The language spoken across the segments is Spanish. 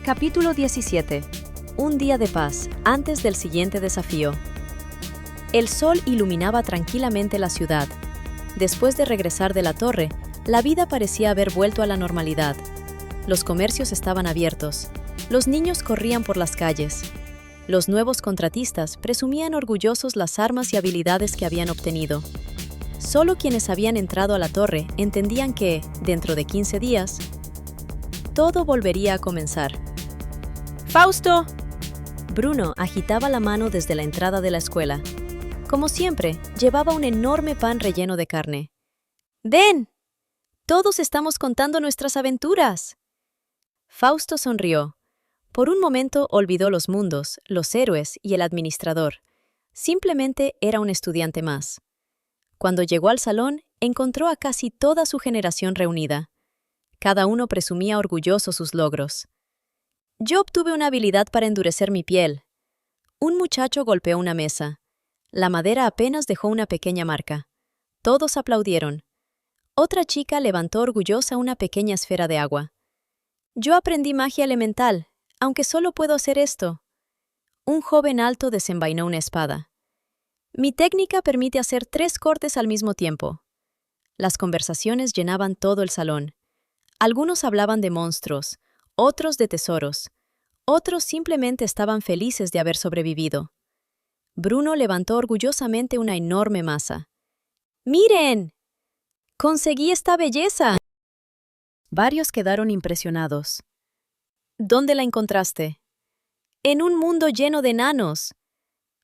Capítulo 17. Un día de paz, antes del siguiente desafío. El sol iluminaba tranquilamente la ciudad. Después de regresar de la torre, la vida parecía haber vuelto a la normalidad. Los comercios estaban abiertos. Los niños corrían por las calles. Los nuevos contratistas presumían orgullosos las armas y habilidades que habían obtenido. Solo quienes habían entrado a la torre entendían que, dentro de 15 días, todo volvería a comenzar. ¡Fausto! Bruno agitaba la mano desde la entrada de la escuela. Como siempre, llevaba un enorme pan relleno de carne. ¡Den! ¡Todos estamos contando nuestras aventuras! Fausto sonrió. Por un momento olvidó los mundos, los héroes y el administrador. Simplemente era un estudiante más. Cuando llegó al salón, encontró a casi toda su generación reunida. Cada uno presumía orgulloso sus logros. Yo obtuve una habilidad para endurecer mi piel. Un muchacho golpeó una mesa. La madera apenas dejó una pequeña marca. Todos aplaudieron. Otra chica levantó orgullosa una pequeña esfera de agua. Yo aprendí magia elemental, aunque solo puedo hacer esto. Un joven alto desenvainó una espada. Mi técnica permite hacer 3 cortes al mismo tiempo. Las conversaciones llenaban todo el salón. Algunos hablaban de monstruos, otros de tesoros, otros simplemente estaban felices de haber sobrevivido. Bruno levantó orgullosamente una enorme masa. ¡Miren! ¡Conseguí esta belleza! Varios quedaron impresionados. ¿Dónde la encontraste? En un mundo lleno de enanos.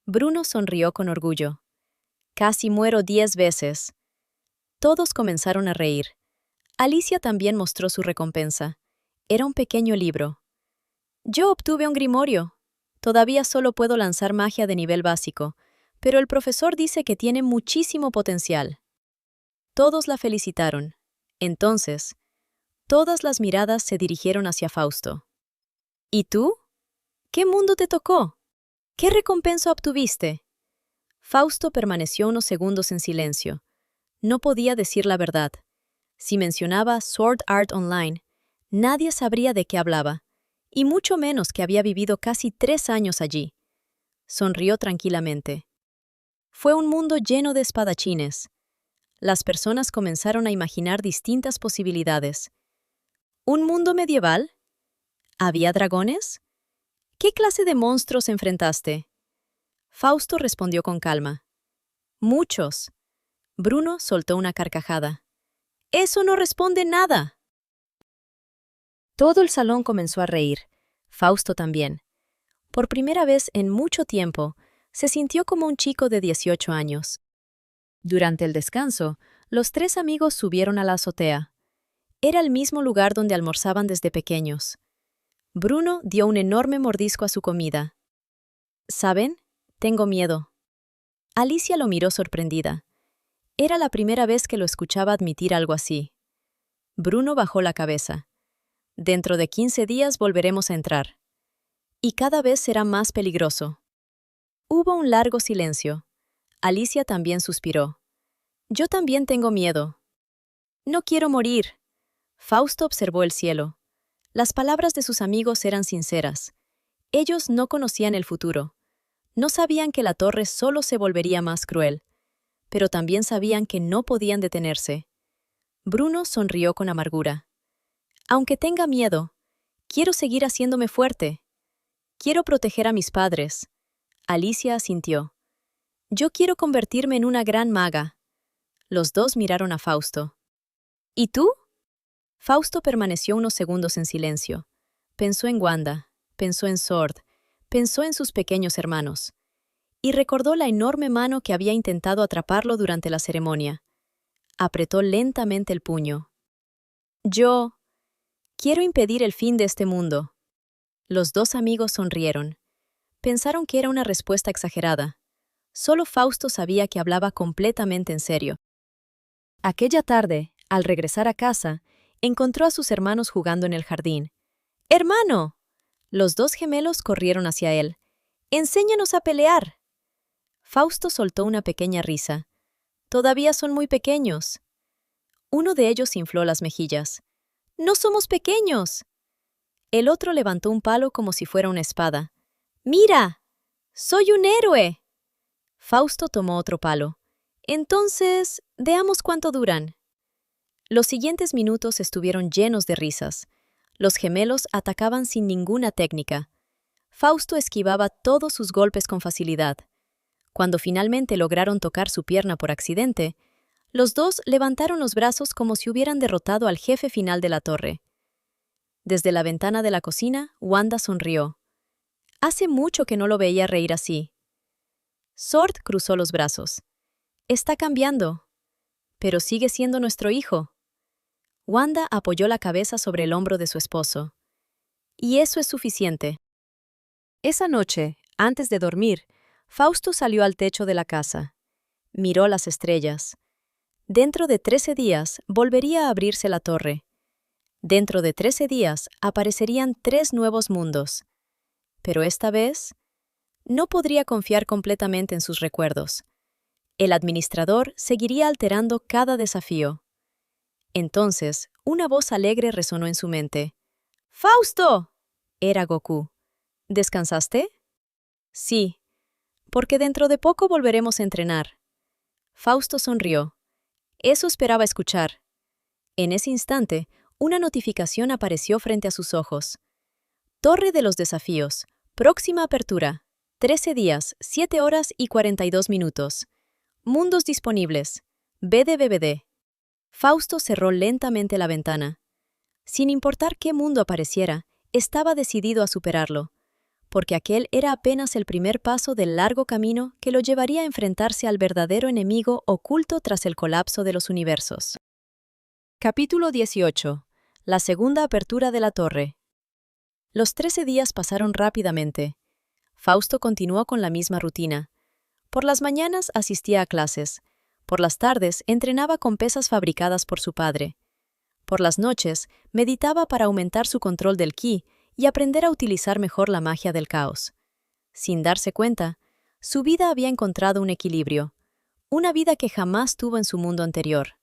Bruno sonrió con orgullo. Casi muero 10 veces. Todos comenzaron a reír. Alicia también mostró su recompensa. Era un pequeño libro. Yo obtuve un grimorio. Todavía solo puedo lanzar magia de nivel básico, pero el profesor dice que tiene muchísimo potencial. Todos la felicitaron. Entonces, todas las miradas se dirigieron hacia Fausto. ¿Y tú? ¿Qué mundo te tocó? ¿Qué recompensa obtuviste? Fausto permaneció unos segundos en silencio. No podía decir la verdad. Si mencionaba Sword Art Online, nadie sabría de qué hablaba, y mucho menos que había vivido casi 3 años allí. Sonrió tranquilamente. Fue un mundo lleno de espadachines. Las personas comenzaron a imaginar distintas posibilidades. ¿Un mundo medieval? ¿Había dragones? ¿Qué clase de monstruos enfrentaste? Fausto respondió con calma. Muchos. Bruno soltó una carcajada. Eso no responde nada. Todo el salón comenzó a reír. Fausto también. Por primera vez en mucho tiempo, se sintió como un chico de 18 años. Durante el descanso, los 3 amigos subieron a la azotea. Era el mismo lugar donde almorzaban desde pequeños. Bruno dio un enorme mordisco a su comida. ¿Saben? Tengo miedo. Alicia lo miró sorprendida. Era la primera vez que lo escuchaba admitir algo así. Bruno bajó la cabeza. Dentro de 15 días volveremos a entrar. Y cada vez será más peligroso. Hubo un largo silencio. Alicia también suspiró. Yo también tengo miedo. No quiero morir. Fausto observó el cielo. Las palabras de sus amigos eran sinceras. Ellos no conocían el futuro. No sabían que la torre solo se volvería más cruel. Pero también sabían que no podían detenerse. Bruno sonrió con amargura. Aunque tenga miedo, quiero seguir haciéndome fuerte. Quiero proteger a mis padres. Alicia asintió. Yo quiero convertirme en una gran maga. Los dos miraron a Fausto. ¿Y tú? Fausto permaneció unos segundos en silencio. Pensó en Wanda, pensó en Sword, pensó en sus pequeños hermanos. Y recordó la enorme mano que había intentado atraparlo durante la ceremonia. Apretó lentamente el puño. Yo quiero impedir el fin de este mundo. Los 2 amigos sonrieron. Pensaron que era una respuesta exagerada. Solo Fausto sabía que hablaba completamente en serio. Aquella tarde, al regresar a casa, encontró a sus hermanos jugando en el jardín. ¡Hermano! Los 2 gemelos corrieron hacia él. ¡Enséñanos a pelear! Fausto soltó una pequeña risa. Todavía son muy pequeños. Uno de ellos infló las mejillas. ¡No somos pequeños! El otro levantó un palo como si fuera una espada. ¡Mira! ¡Soy un héroe! Fausto tomó otro palo. Entonces, veamos cuánto duran. Los siguientes minutos estuvieron llenos de risas. Los gemelos atacaban sin ninguna técnica. Fausto esquivaba todos sus golpes con facilidad. Cuando finalmente lograron tocar su pierna por accidente, los dos levantaron los brazos como si hubieran derrotado al jefe final de la torre. Desde la ventana de la cocina, Wanda sonrió. Hace mucho que no lo veía reír así. Sword cruzó los brazos. Está cambiando, pero sigue siendo nuestro hijo. Wanda apoyó la cabeza sobre el hombro de su esposo. Y eso es suficiente. Esa noche, antes de dormir, Fausto salió al techo de la casa. Miró las estrellas. Dentro de 13 días volvería a abrirse la torre. Dentro de 13 días aparecerían 3 nuevos mundos. Pero esta vez, no podría confiar completamente en sus recuerdos. El administrador seguiría alterando cada desafío. Entonces, una voz alegre resonó en su mente. ¡Fausto! Era Goku. ¿Descansaste? Sí, porque dentro de poco volveremos a entrenar. Fausto sonrió. Eso esperaba escuchar. En ese instante, una notificación apareció frente a sus ojos. Torre de los Desafíos. Próxima apertura. 13 días, 7 horas y 42 minutos. Mundos disponibles. BDBBD. Fausto cerró lentamente la ventana. Sin importar qué mundo apareciera, estaba decidido a superarlo, porque aquel era apenas el primer paso del largo camino que lo llevaría a enfrentarse al verdadero enemigo oculto tras el colapso de los universos. Capítulo 18. La segunda apertura de la torre. Los 13 días pasaron rápidamente. Fausto continuó con la misma rutina. Por las mañanas asistía a clases. Por las tardes entrenaba con pesas fabricadas por su padre. Por las noches meditaba para aumentar su control del ki y aprender a utilizar mejor la magia del caos. Sin darse cuenta, su vida había encontrado un equilibrio, una vida que jamás tuvo en su mundo anterior.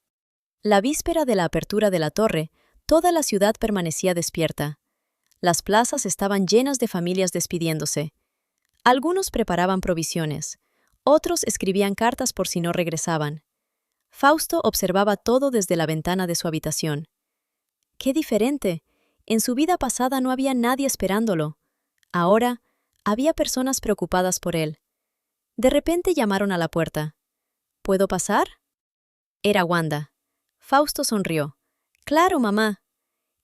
La víspera de la apertura de la torre, toda la ciudad permanecía despierta. Las plazas estaban llenas de familias despidiéndose. Algunos preparaban provisiones, otros escribían cartas por si no regresaban. Fausto observaba todo desde la ventana de su habitación. ¡Qué diferente! En su vida pasada no había nadie esperándolo. Ahora, había personas preocupadas por él. De repente llamaron a la puerta. ¿Puedo pasar? Era Wanda. Fausto sonrió. «Claro, mamá».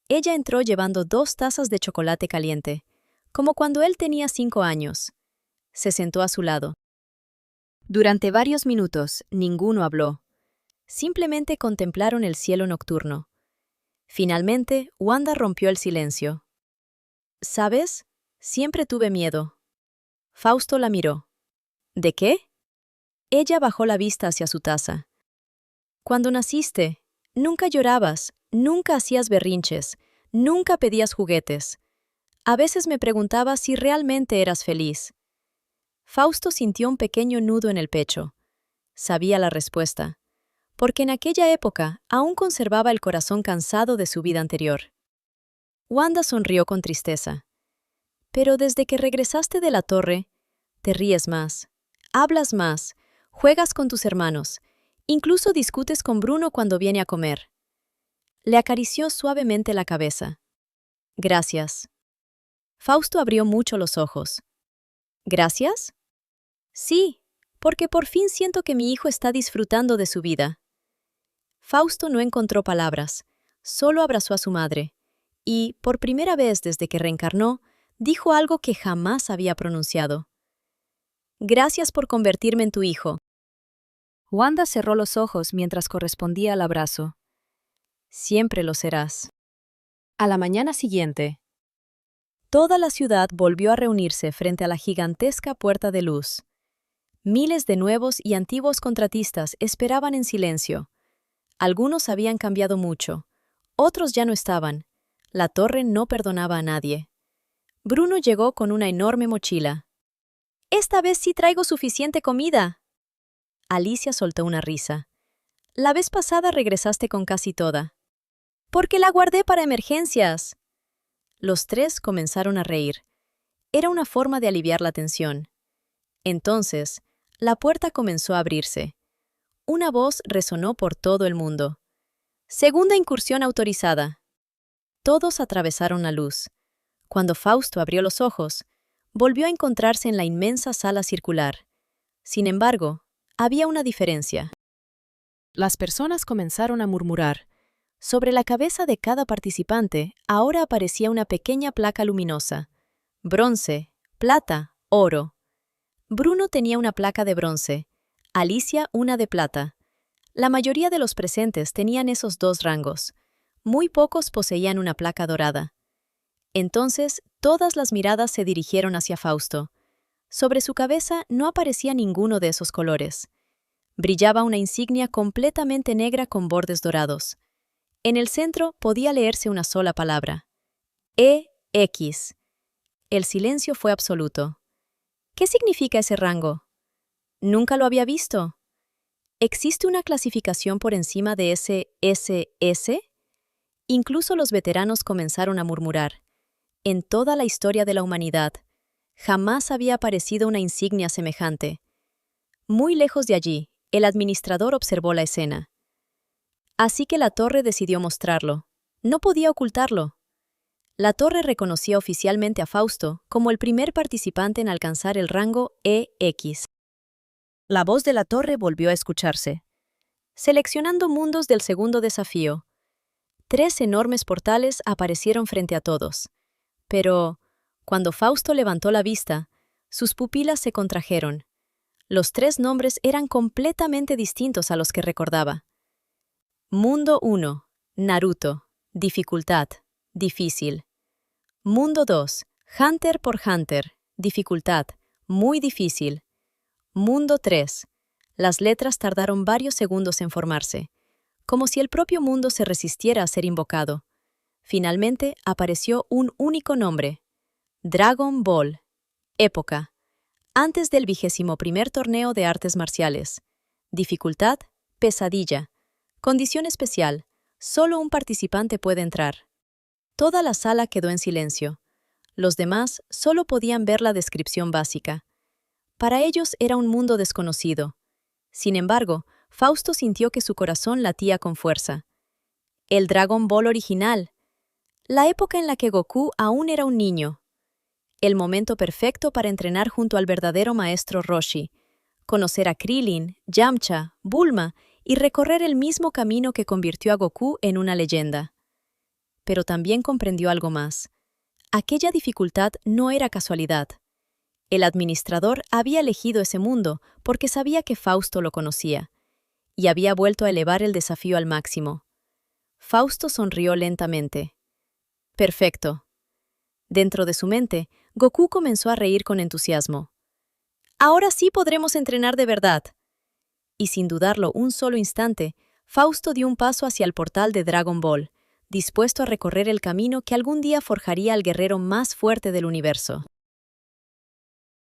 Ella entró llevando 2 tazas de chocolate caliente, como cuando él tenía 5 años. Se sentó a su lado. Durante varios minutos, ninguno habló. Simplemente contemplaron el cielo nocturno. Finalmente, Wanda rompió el silencio. «¿Sabes? Siempre tuve miedo». Fausto la miró. «¿De qué?» Ella bajó la vista hacia su taza. «Cuando naciste, nunca llorabas, nunca hacías berrinches, nunca pedías juguetes. A veces me preguntaba si realmente eras feliz». Fausto sintió un pequeño nudo en el pecho. Sabía la respuesta, porque en aquella época aún conservaba el corazón cansado de su vida anterior. Wanda sonrió con tristeza. «Pero desde que regresaste de la torre, te ríes más, hablas más, juegas con tus hermanos, incluso discutes con Bruno cuando viene a comer». Le acarició suavemente la cabeza. «Gracias». Fausto abrió mucho los ojos. «¿Gracias?» «Sí, porque por fin siento que mi hijo está disfrutando de su vida». Fausto no encontró palabras, solo abrazó a su madre, y, por primera vez desde que reencarnó, dijo algo que jamás había pronunciado. «Gracias por convertirme en tu hijo». Wanda cerró los ojos mientras correspondía al abrazo. «Siempre lo serás». A la mañana siguiente, toda la ciudad volvió a reunirse frente a la gigantesca puerta de luz. Miles de nuevos y antiguos contratistas esperaban en silencio. Algunos habían cambiado mucho, otros ya no estaban. La torre no perdonaba a nadie. Bruno llegó con una enorme mochila. «Esta vez sí traigo suficiente comida». Alicia soltó una risa. «La vez pasada regresaste con casi toda». «Porque la guardé para emergencias». Los tres comenzaron a reír. Era una forma de aliviar la tensión. Entonces, la puerta comenzó a abrirse. Una voz resonó por todo el mundo. «Segunda incursión autorizada». Todos atravesaron la luz. Cuando Fausto abrió los ojos, volvió a encontrarse en la inmensa sala circular. Sin embargo, había una diferencia. Las personas comenzaron a murmurar. Sobre la cabeza de cada participante ahora aparecía una pequeña placa luminosa. Bronce, plata, oro. Bruno tenía una placa de bronce, Alicia una de plata. La mayoría de los presentes tenían esos dos rangos. Muy pocos poseían una placa dorada. Entonces, todas las miradas se dirigieron hacia Fausto. Sobre su cabeza no aparecía ninguno de esos colores. Brillaba una insignia completamente negra con bordes dorados. En el centro podía leerse una sola palabra. EX. El silencio fue absoluto. ¿Qué significa ese rango? Nunca lo había visto. ¿Existe una clasificación por encima de ese SS? Incluso los veteranos comenzaron a murmurar. En toda la historia de la humanidad, jamás había aparecido una insignia semejante. Muy lejos de allí, el administrador observó la escena. Así que la torre decidió mostrarlo. No podía ocultarlo. La torre reconocía oficialmente a Fausto como el primer participante en alcanzar el rango EX. La voz de la torre volvió a escucharse. Seleccionando mundos del segundo desafío. 3 enormes portales aparecieron frente a todos. Pero, cuando Fausto levantó la vista, sus pupilas se contrajeron. Los 3 nombres eran completamente distintos a los que recordaba. Mundo 1. Naruto. Dificultad. Difícil. Mundo 2. Hunter por Hunter. Dificultad. Muy difícil. Mundo 3. Las letras tardaron varios segundos en formarse, como si el propio mundo se resistiera a ser invocado. Finalmente apareció un único nombre. Dragon Ball. Época. Antes del 21º torneo de artes marciales. Dificultad. Pesadilla. Condición especial. Solo un participante puede entrar. Toda la sala quedó en silencio. Los demás solo podían ver la descripción básica. Para ellos era un mundo desconocido. Sin embargo, Fausto sintió que su corazón latía con fuerza. El Dragon Ball original. La época en la que Goku aún era un niño. El momento perfecto para entrenar junto al verdadero maestro Roshi, conocer a Krillin, Yamcha, Bulma y recorrer el mismo camino que convirtió a Goku en una leyenda. Pero también comprendió algo más. Aquella dificultad no era casualidad. El administrador había elegido ese mundo porque sabía que Fausto lo conocía, y había vuelto a elevar el desafío al máximo. Fausto sonrió lentamente. Perfecto. Dentro de su mente, Goku comenzó a reír con entusiasmo. Ahora sí podremos entrenar de verdad. Y sin dudarlo un solo instante, Fausto dio un paso hacia el portal de Dragon Ball, dispuesto a recorrer el camino que algún día forjaría al guerrero más fuerte del universo.